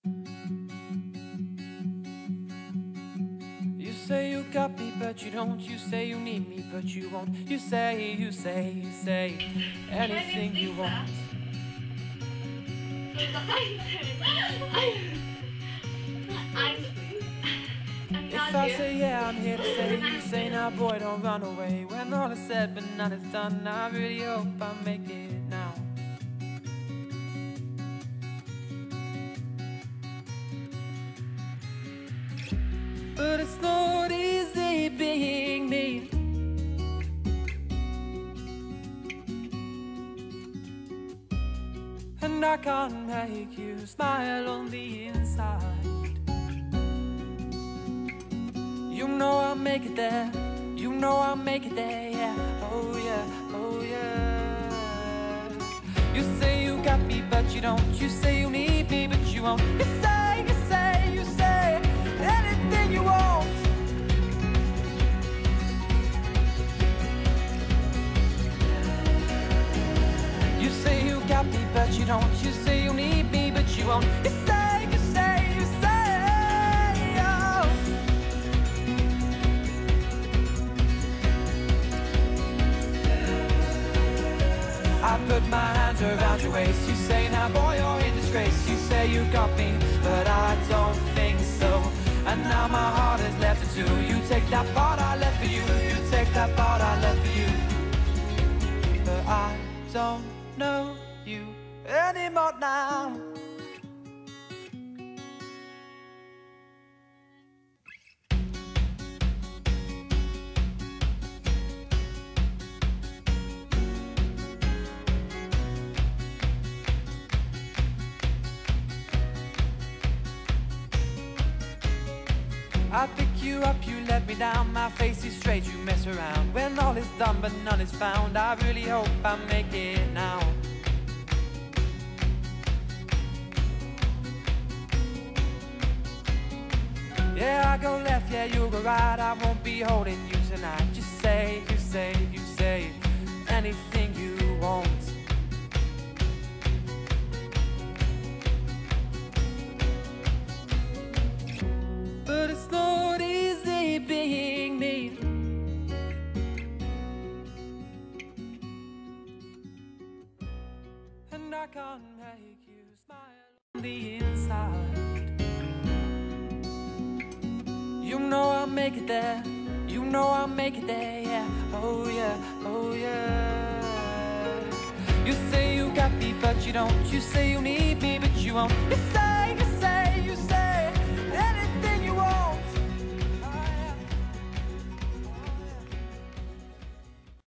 You say you got me, but you don't. You say you need me, but you won't. You say anything you want. If I say yeah, I'm here to stay. You say now, boy, don't run away. When all is said but none is done, I really hope I make it now. But it's not easy being me. And I can't make you smile on the inside. You know I'll make it there. You know I'll make it there, yeah. Oh yeah, oh yeah. You say you got me, but you don't. You say you need me, but you won't. You say anything you want. You say you got me, but you don't. You say you need me, but you won't. You say oh. I put my hands around your waist. You say now, boy, you're in disgrace. You say you got me, but I don't think so. And now my heart is left in two. You take that part I left for you. You take that part I left for you. But I don't know you anymore now. I pick you up, you let me down. My face is straight, you mess around. When all is done but none is found, I really hope I make it now. Yeah, I go left, yeah, you go right. I won't be holding you tonight. Just say anything you want. But it's not easy being me. And I can't make you smile on the inside. You know I'll make it there. You know I'll make it there, yeah. Oh yeah, oh yeah. You say you got me, but you don't. You say you need me, but you won't. You say